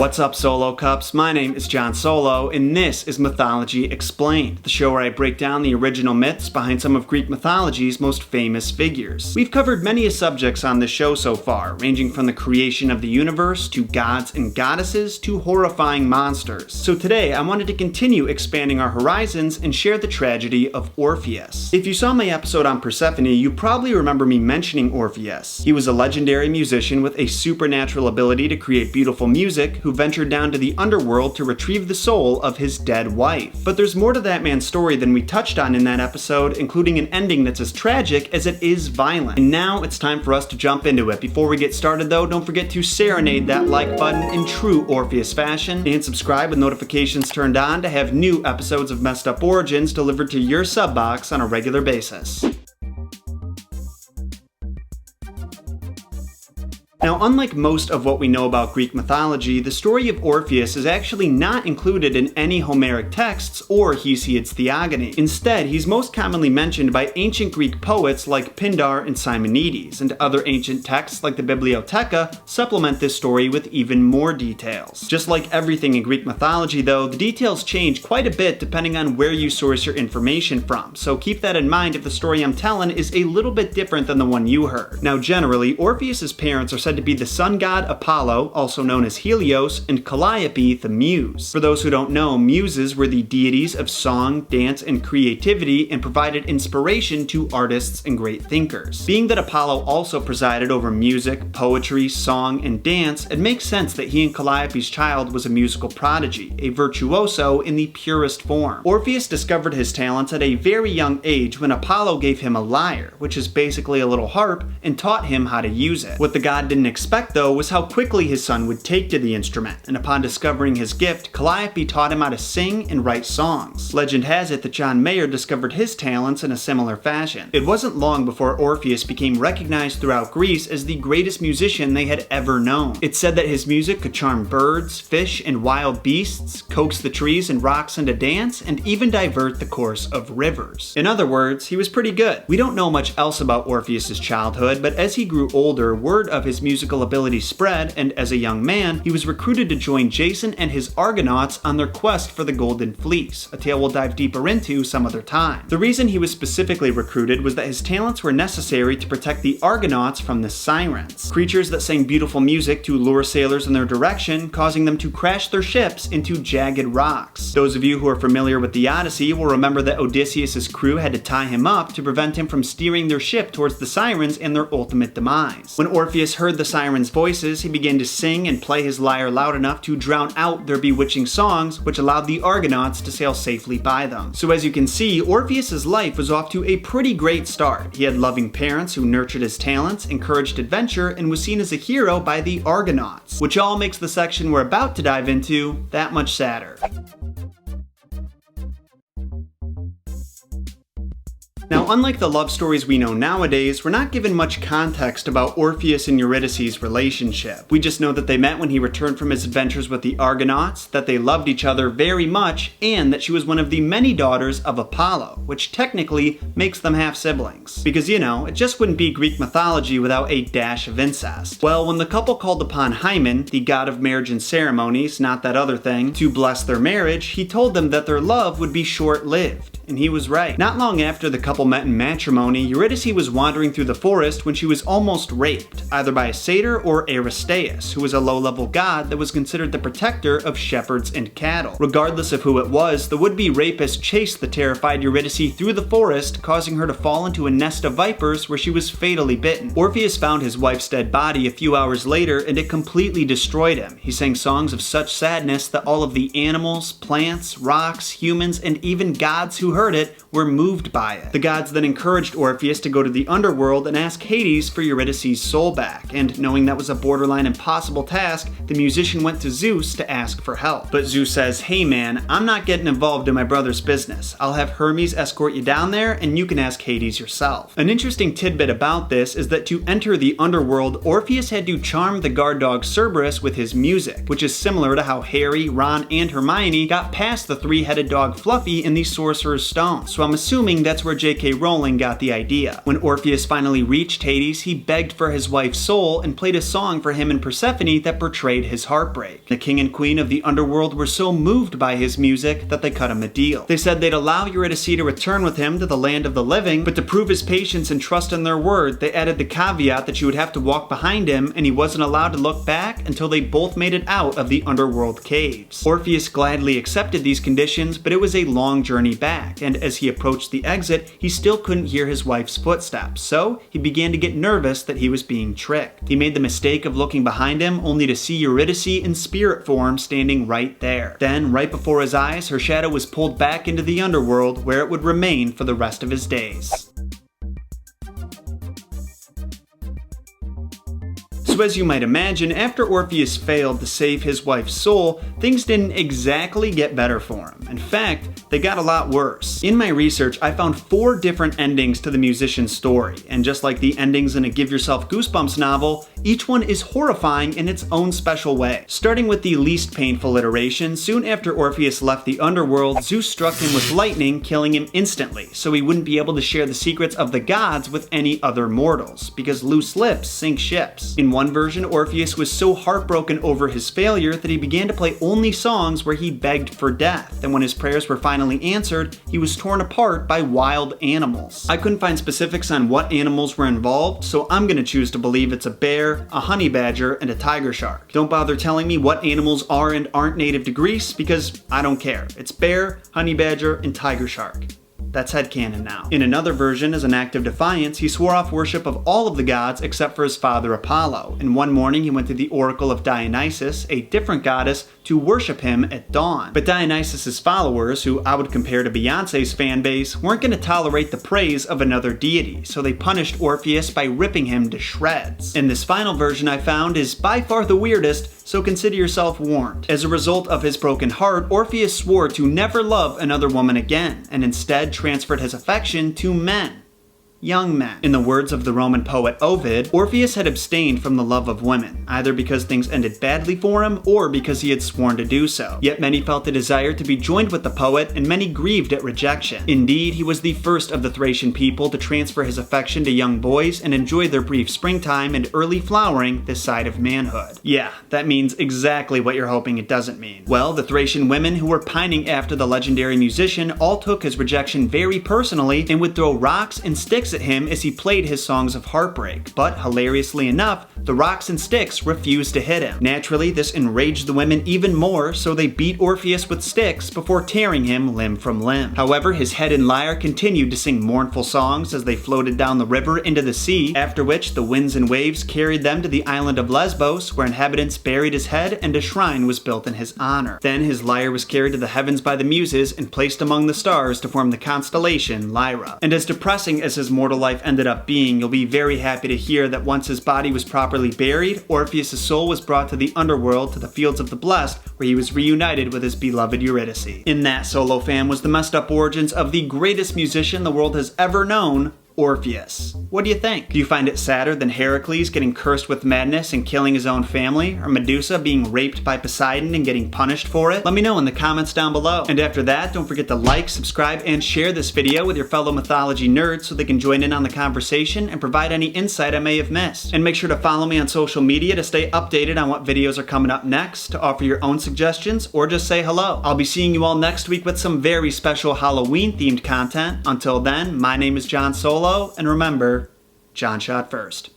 What's up, Solo Cups? My name is John Solo, and this is Mythology Explained, the show where I break down the original myths behind some of Greek mythology's most famous figures. We've covered many subjects on this show so far, ranging from the creation of the universe, to gods and goddesses, to horrifying monsters. So today, I wanted to continue expanding our horizons and share the tragedy of Orpheus. If you saw my episode on Persephone, you probably remember me mentioning Orpheus. He was a legendary musician with a supernatural ability to create beautiful music, who ventured down to the underworld to retrieve the soul of his dead wife. But there's more to that man's story than we touched on in that episode, including an ending that's as tragic as it is violent. And now it's time for us to jump into it. Before we get started though, don't forget to serenade that like button in true Orpheus fashion, and subscribe with notifications turned on to have new episodes of Messed Up Origins delivered to your sub box on a regular basis. Now, unlike most of what we know about Greek mythology, the story of Orpheus is actually not included in any Homeric texts or Hesiod's Theogony. Instead, he's most commonly mentioned by ancient Greek poets like Pindar and Simonides, and other ancient texts like the Bibliotheca supplement this story with even more details. Just like everything in Greek mythology though, the details change quite a bit depending on where you source your information from, so keep that in mind if the story I'm telling is a little bit different than the one you heard. Now generally, Orpheus's parents are said to be the sun god Apollo, also known as Helios, and Calliope, the muse. For those who don't know, muses were the deities of song, dance, and creativity and provided inspiration to artists and great thinkers. Being that Apollo also presided over music, poetry, song, and dance, it makes sense that he and Calliope's child was a musical prodigy, a virtuoso in the purest form. Orpheus discovered his talents at a very young age when Apollo gave him a lyre, which is basically a little harp, and taught him how to use it. What the god didn't expect though was how quickly his son would take to the instrument, and upon discovering his gift, Calliope taught him how to sing and write songs. Legend has it that John Mayer discovered his talents in a similar fashion. It wasn't long before Orpheus became recognized throughout Greece as the greatest musician they had ever known. It's said that his music could charm birds, fish, and wild beasts, coax the trees and rocks into dance, and even divert the course of rivers. In other words, he was pretty good. We don't know much else about Orpheus's childhood, but as he grew older, word of his musical ability spread, and as a young man, he was recruited to join Jason and his Argonauts on their quest for the Golden Fleece, a tale we'll dive deeper into some other time. The reason he was specifically recruited was that his talents were necessary to protect the Argonauts from the Sirens, creatures that sang beautiful music to lure sailors in their direction, causing them to crash their ships into jagged rocks. Those of you who are familiar with the Odyssey will remember that Odysseus' crew had to tie him up to prevent him from steering their ship towards the Sirens and their ultimate demise. When Orpheus heard the Sirens' voices, he began to sing and play his lyre loud enough to drown out their bewitching songs, which allowed the Argonauts to sail safely by them. So as you can see, Orpheus's life was off to a pretty great start. He had loving parents who nurtured his talents, encouraged adventure, and was seen as a hero by the Argonauts, which all makes the section we're about to dive into that much sadder. Now, unlike the love stories we know nowadays, we're not given much context about Orpheus and Eurydice's relationship. We just know that they met when he returned from his adventures with the Argonauts, that they loved each other very much, and that she was one of the many daughters of Apollo, which technically makes them half-siblings. Because, you know, it just wouldn't be Greek mythology without a dash of incest. Well, when the couple called upon Hymen, the god of marriage and ceremonies, not that other thing, to bless their marriage, he told them that their love would be short-lived. And he was right. Not long after the couple met in matrimony, Eurydice was wandering through the forest when she was almost raped, either by a satyr or Aristaeus, who was a low-level god that was considered the protector of shepherds and cattle. Regardless of who it was, the would-be rapist chased the terrified Eurydice through the forest, causing her to fall into a nest of vipers where she was fatally bitten. Orpheus found his wife's dead body a few hours later, and it completely destroyed him. He sang songs of such sadness that all of the animals, plants, rocks, humans, and even gods who heard it were moved by it. The gods then encouraged Orpheus to go to the underworld and ask Hades for Eurydice's soul back, and knowing that was a borderline impossible task, the musician went to Zeus to ask for help. But Zeus says, "Hey man, I'm not getting involved in my brother's business. I'll have Hermes escort you down there and you can ask Hades yourself." An interesting tidbit about this is that to enter the underworld, Orpheus had to charm the guard dog Cerberus with his music, which is similar to how Harry, Ron, and Hermione got past the three-headed dog Fluffy in the Sorcerer's Stone. So I'm assuming that's where J.K. Rowling got the idea. When Orpheus finally reached Hades, he begged for his wife's soul and played a song for him and Persephone that portrayed his heartbreak. The king and queen of the underworld were so moved by his music that they cut him a deal. They said they'd allow Eurydice to return with him to the land of the living, but to prove his patience and trust in their word, they added the caveat that she would have to walk behind him and he wasn't allowed to look back until they both made it out of the underworld caves. Orpheus gladly accepted these conditions, but it was a long journey back, and as he approached the exit, he still couldn't hear his wife's footsteps, so he began to get nervous that he was being tricked. He made the mistake of looking behind him only to see Eurydice in spirit form standing right there. Then, right before his eyes, her shadow was pulled back into the underworld, where it would remain for the rest of his days. So as you might imagine, after Orpheus failed to save his wife's soul, things didn't exactly get better for him. In fact, they got a lot worse. In my research, I found 4 different endings to the musician's story, and just like the endings in a Give Yourself Goosebumps novel, each one is horrifying in its own special way. Starting with the least painful iteration, soon after Orpheus left the underworld, Zeus struck him with lightning, killing him instantly, so he wouldn't be able to share the secrets of the gods with any other mortals, because loose lips sink ships. In one version, Orpheus was so heartbroken over his failure that he began to play only songs where he begged for death, and when his prayers were finally answered, he was torn apart by wild animals. I couldn't find specifics on what animals were involved, so I'm gonna choose to believe it's a bear, a honey badger, and a tiger shark. Don't bother telling me what animals are and aren't native to Greece, because I don't care. It's bear, honey badger, and tiger shark. That's headcanon now. In another version, as an act of defiance, he swore off worship of all of the gods except for his father Apollo, and one morning he went to the oracle of Dionysus, a different goddess, to worship him at dawn. But Dionysus' followers, who I would compare to Beyonce's fan base, weren't going to tolerate the praise of another deity, so they punished Orpheus by ripping him to shreds. And this final version I found is by far the weirdest, so consider yourself warned. As a result of his broken heart, Orpheus swore to never love another woman again, and instead transferred his affection to men. Young men. In the words of the Roman poet Ovid, Orpheus had abstained from the love of women, either because things ended badly for him or because he had sworn to do so. Yet many felt the desire to be joined with the poet, and many grieved at rejection. Indeed, he was the first of the Thracian people to transfer his affection to young boys and enjoy their brief springtime and early flowering this side of manhood. Yeah, that means exactly what you're hoping it doesn't mean. Well, the Thracian women who were pining after the legendary musician all took his rejection very personally and would throw rocks and sticks at him as he played his songs of heartbreak, but hilariously enough, the rocks and sticks refused to hit him. Naturally, this enraged the women even more, so they beat Orpheus with sticks before tearing him limb from limb. However, his head and lyre continued to sing mournful songs as they floated down the river into the sea, after which the winds and waves carried them to the island of Lesbos, where inhabitants buried his head and a shrine was built in his honor. Then his lyre was carried to the heavens by the muses and placed among the stars to form the constellation Lyra. And as depressing as his mortal life ended up being, you'll be very happy to hear that once his body was properly buried, Orpheus' soul was brought to the underworld, to the fields of the blessed, where he was reunited with his beloved Eurydice. In that, SoloFam, was the messed up origins of the greatest musician the world has ever known, Orpheus. What do you think? Do you find it sadder than Heracles getting cursed with madness and killing his own family, or Medusa being raped by Poseidon and getting punished for it? Let me know in the comments down below. And after that, don't forget to like, subscribe, and share this video with your fellow mythology nerds so they can join in on the conversation and provide any insight I may have missed. And make sure to follow me on social media to stay updated on what videos are coming up next, to offer your own suggestions, or just say hello. I'll be seeing you all next week with some very special Halloween-themed content. Until then, my name is John Solo, and remember, John shot first.